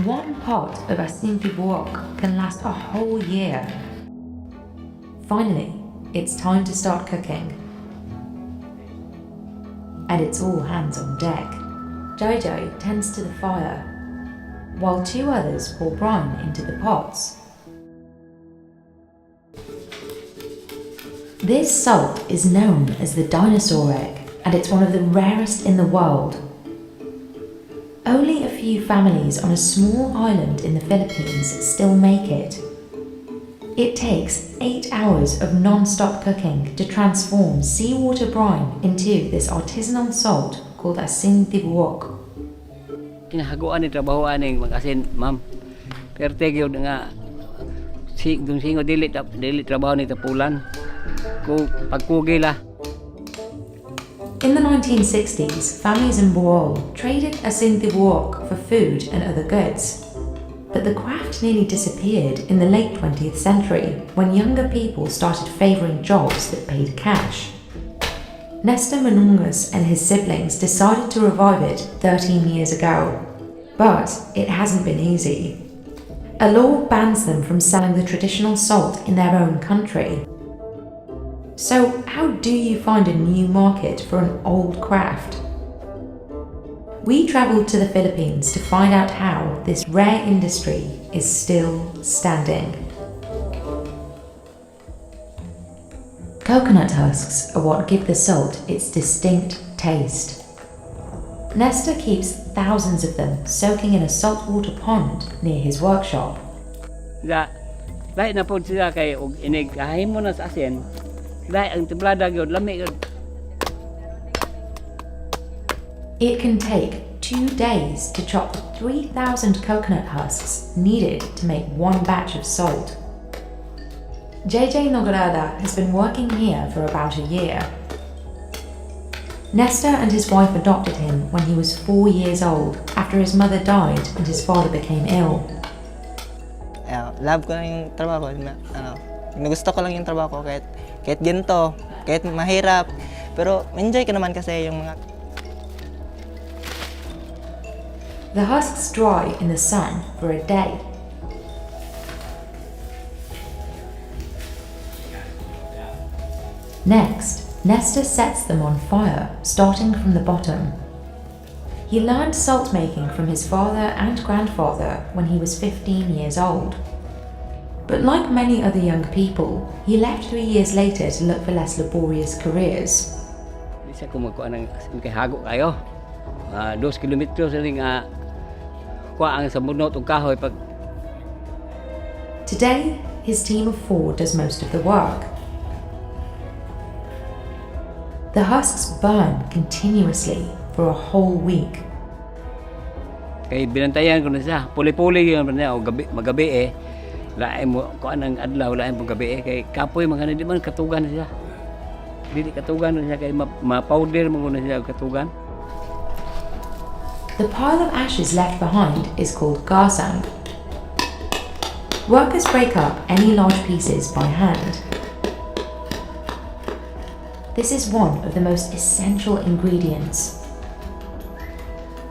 One pot of Asin Tibook can last a whole year. Finally, it's time to start cooking. And it's all hands on deck. Jojo tends to the fire, while two others pour brine into the pots. This salt is known as the dinosaur egg, and it's one of the rarest in the world. Only a few families on a small island in the Philippines still make it. It takes 8 hours of non-stop cooking to transform seawater brine into this artisanal salt called Asin Tibook. Kinahaguan ni trabaho aning mag-asin, ma'am. Perte gyud nga singo dili trabaho ni tapulan. Ko pagkugi la. In the 1960s, families in Bohol traded Asin Tibook for food and other goods. But the craft nearly disappeared in the late 20th century when younger people started favouring jobs that paid cash. Nestor Manungas and his siblings decided to revive it 13 years ago. But it hasn't been easy. A law bans them from selling the traditional salt in their own country. So how do you find a new market for an old craft? We travelled to the Philippines to find out how this rare industry is still standing. Coconut husks are what give the salt its distinct taste. Nestor keeps thousands of them soaking in a saltwater pond near his workshop. Lain na po sila kay inig kahim mo na sa asin. Lain ang templada gyud lami gyud. It can take 2 days to chop the 3,000 coconut husks needed to make one batch of salt. JJ Nogarada has been working here for about a year. Nestor and his wife adopted him when he was 4 years old after his mother died and his father became ill. Love ko na yung trabaho ko. Gusto ko lang yung trabaho ko kahit ganito, kahit mahirap. Pero enjoy ko naman kasi yung mga... The husks dry in the sun for a day. Next, Nestor sets them on fire, starting from the bottom. He learned salt making from his father and grandfather when he was 15 years old. But like many other young people, he left 3 years later to look for less laborious careers. Bisa ko magkuha ng kay hago kayo. 2 kilometro sa ning kuha ang samunot og kahoy pag. Today, his team of 4 does most of the work. The husks burn continuously for a whole week. Kay binantayan ko na siya. Puli-puli yun na magabi eh. Lain mo kuan ang adlaw lain pag gabi eh kay kapoy mga di man katugan siya. Dili katugan siya kay ma-powder mo na siya katugan. The pile of ashes left behind is called garsang. Workers break up any large pieces by hand. This is one of the most essential ingredients.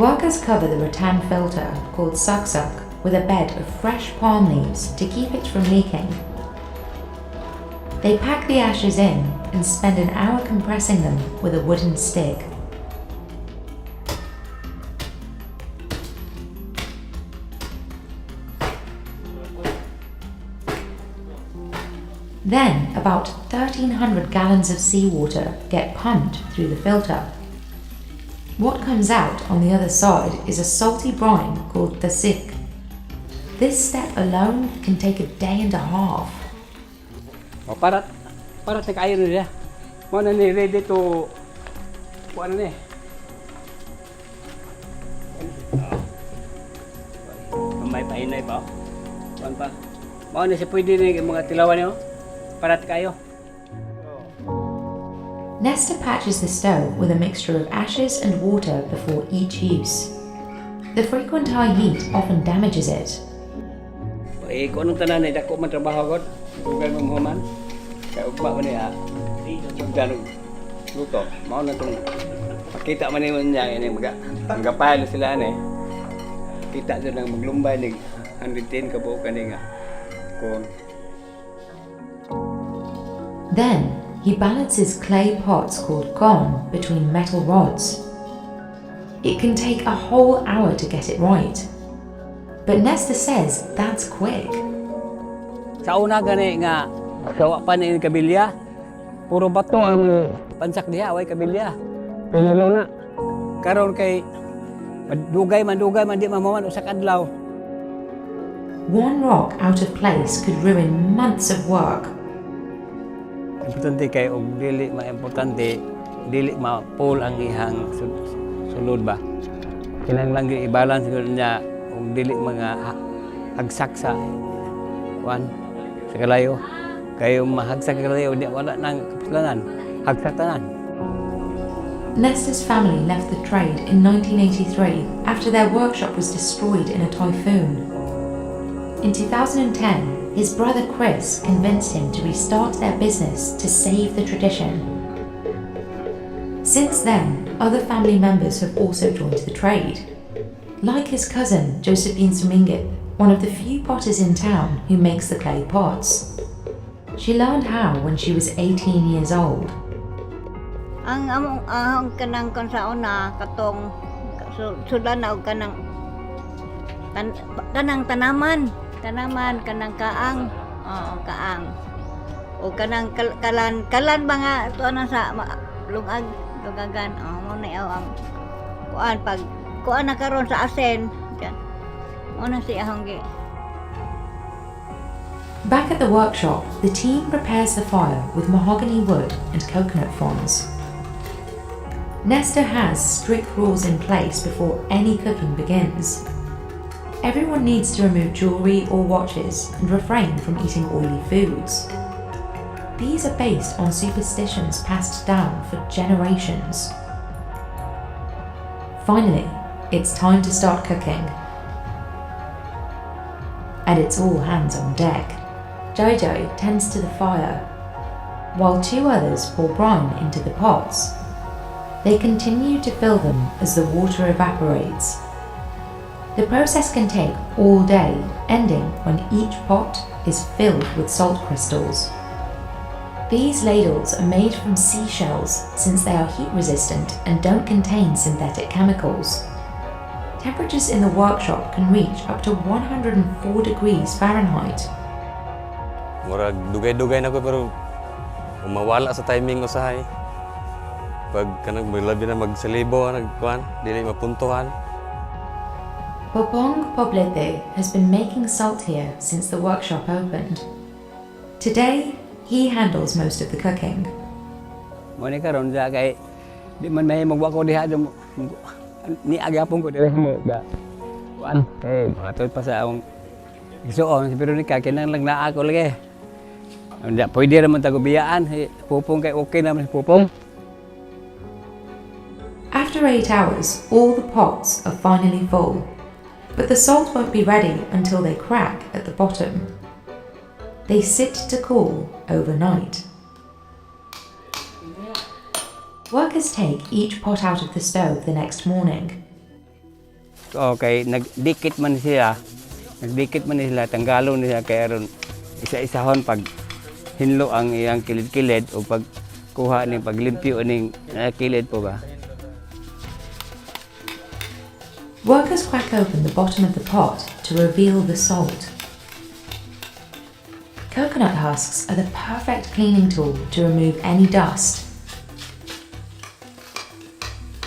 Workers cover the rattan filter, called suk-suk, with a bed of fresh palm leaves to keep it from leaking. They pack the ashes in and spend an hour compressing them with a wooden stick. Then, about 1,300 gallons of seawater get pumped through the filter. What comes out on the other side is a salty brine called tasik. This step alone can take a day and a half. Para sa kayo niya. Mo na ni ready to kuan ni. May pahinay pa. Kuan pa. Mo na siya pwede ni mga tilawan niyo. Para kayo. Nestor patches the stove with a mixture of ashes and water before each use. The frequent high heat often damages it. Kung anong tanan ay dako man trabaho gud, dugan mo man. Kay ugma man niya. Dugan luto. Mao na tong makita man niyo niya ini magapahal sila ani. kita doon ang maglumbay ng 110 kabuo kani nga kon. Then, he balances clay pots called gon between metal rods. It can take a whole hour to get it right. But Nestor says that's quick. Sa una gani nga sawa pa ni kabilya. Puro bato ang pansak diha, way kabilya. Pinilo na. Karon kay dugay man di mamaman usa ka adlaw. One rock out of place could ruin months of work. Importante kay og dili importante dili ma-pull ang ihang sulod ba. Kinahanglan gyud i-balance gyud niya og dili mga hagsak sa kuan sa kalayo. Kayo mahagsak kalayo di wala nang kapuslanan. Hagsak tanan. Nestor's family left the trade in 1983 after their workshop was destroyed in a typhoon. In 2010, his brother Chris convinced him to restart their business to save the tradition. Since then, other family members have also joined the trade. Like his cousin, Josephine Sumingit, one of the few potters in town who makes the clay pots. She learned how when she was 18 years old. Ang among kanang kon sa una katong sudan og kanang tanaman kanang kaang kaang o kanang kalan mga tuana sa lugagan mo na ang kuan pag kuan na karon sa asin kan mo na si ahong gi. Back at the workshop, the team prepares the fire with mahogany wood and coconut fronds. Nestor has strict rules in place before any cooking begins. Everyone needs to remove jewelry or watches and refrain from eating oily foods. These are based on superstitions passed down for generations. Finally, it's time to start cooking. And it's all hands on deck. Jojo tends to the fire, while two others pour brine into the pots. They continue to fill them as the water evaporates. The process can take all day, ending when each pot is filled with salt crystals. These ladles are made from seashells since they are heat resistant and don't contain synthetic chemicals. Temperatures in the workshop can reach up to 104 degrees Fahrenheit. Murag dugay-dugay na ko pero umawala sa timing usahay. Pag kanang labi na magsalibo nagkuan dili mapuntuhan. Bobong Poblete has been making salt here since the workshop opened. Today, he handles most of the cooking. Mo ni karon sa kay di man may magwa ko diha ni agapon ko dire mo ga. Kuan kay matod pa sa akong isuon pero ni kinahanglan lang naa ko lagi. Anda pwede ra man tagubiyaan pupong kay okay naman pupong. After 8 hours, all the pots are finally full, but the salt won't be ready until they crack at the bottom. They sit to cool overnight. Workers take each pot out of the stove the next morning. Okay, nagdikit man sila, tanggalon nila kay aron isa-isahon pag hinlo ang iyang kilid-kilid o pag kuha ning paglimpyo ning kilid po ba. Workers crack open the bottom of the pot to reveal the salt. Coconut husks are the perfect cleaning tool to remove any dust.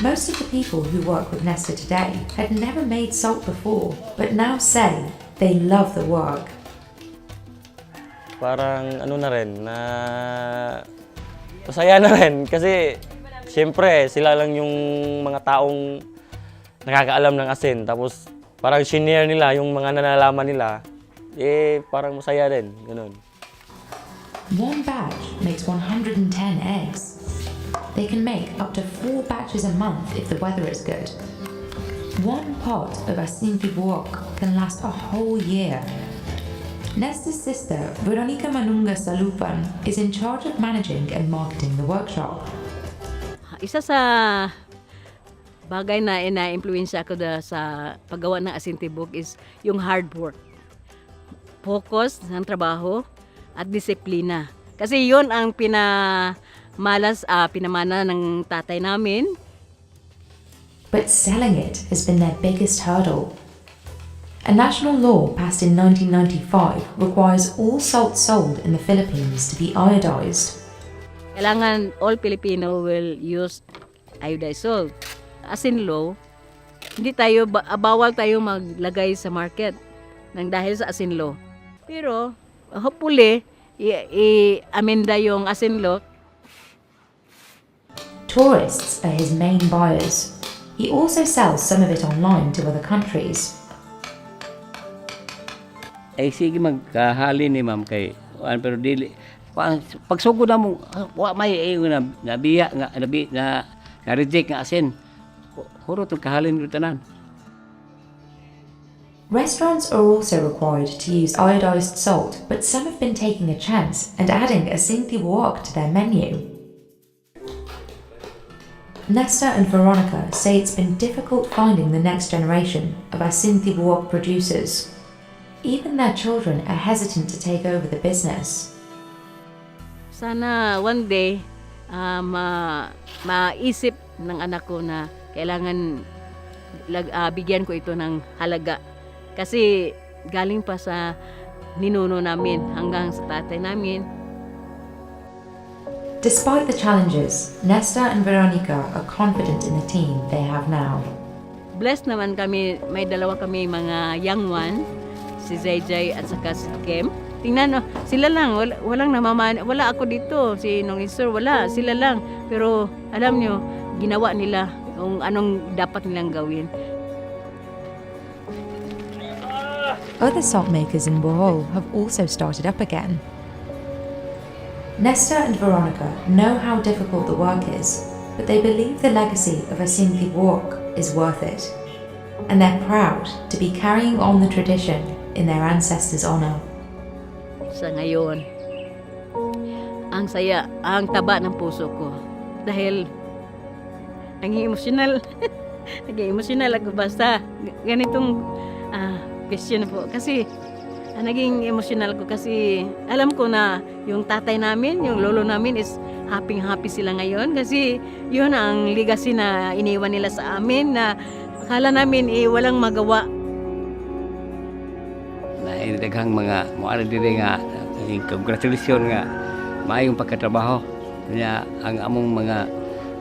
Most of the people who work with Nestor today had never made salt before, but now say they love the work. Parang ano na rin na masaya na rin kasi siyempre sila lang yung mga taong nakakaalam ng asin, tapos parang senior nila yung mga nalalaman nila, parang masaya din, ganun. One batch makes 110 eggs. They can make up to 4 batches a month if the weather is good. One pot of Asin Tibook can last a whole year. Nestor's sister, Veronica Manunga Salupan, is in charge of managing and marketing the workshop. Isa sa bagay na ina-influensya ko sa paggawa ng Asin Tibook is yung hard work. Focus ng trabaho at disiplina. Kasi yun ang pinamana ng tatay namin. But selling it has been their biggest hurdle. A national law passed in 1995 requires all salt sold in the Philippines to be iodized. Kailangan all Filipino will use iodized salt. Asin law, hindi tayo, bawal tayo maglagay sa market nang dahil sa asin law. Pero, hopefully, i-amenda yung asin law. Tourists are his main buyers. He also sells some of it online to other countries. Ay sige magkahali ni ma'am kay pero dili pagsugod na mo wa may nabiya nga na reject nga asin. Huro tong kahalin ko tanan. Restaurants are also required to use iodized salt, but some have been taking a chance and adding Asin Tibook to their menu. Nesta and Veronica say it's been difficult finding the next generation of Asin Tibook producers. Even their children are hesitant to take over the business. Sana one day, maisip ng anak ko na kailangan bigyan ko ito ng halaga. Kasi galing pa sa ninuno namin hanggang sa tatay namin. Despite the challenges, Nesta and Veronica are confident in the team they have now. Blessed naman kami, may dalawa kami mga young one, si JJ at saka si Kim. Tingnan, sila lang, walang wala ako dito, si Nong Sir, wala, sila lang. Pero alam nyo, ginawa nila kung anong dapat nilang gawin. Other salt makers in Bohol have also started up again. Nesta and Veronica know how difficult the work is, but they believe the legacy of Asin Tibook is worth it. And they're proud to be carrying on the tradition in their ancestors' honor. Sa ngayon, ang saya, ang taba ng puso ko. Dahil, naging emosyonal. Naging emosyonal ako basta ganitong question po. Kasi, naging emosyonal ko kasi alam ko na yung tatay namin, yung lolo namin is happy sila ngayon. Kasi, yun ang legacy na iniwan nila sa amin na akala namin walang magawa. Daghang mga moara diri nga congratulations nga maayong pagkatrabaho nya ang among mga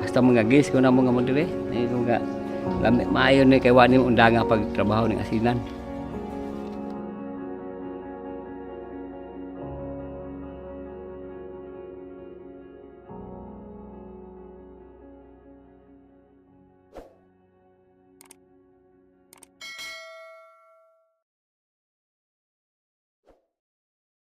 hasta mga guest ko na mo nga mo diri nga maayo ni kay wani undang nga pagtrabaho ning asinan.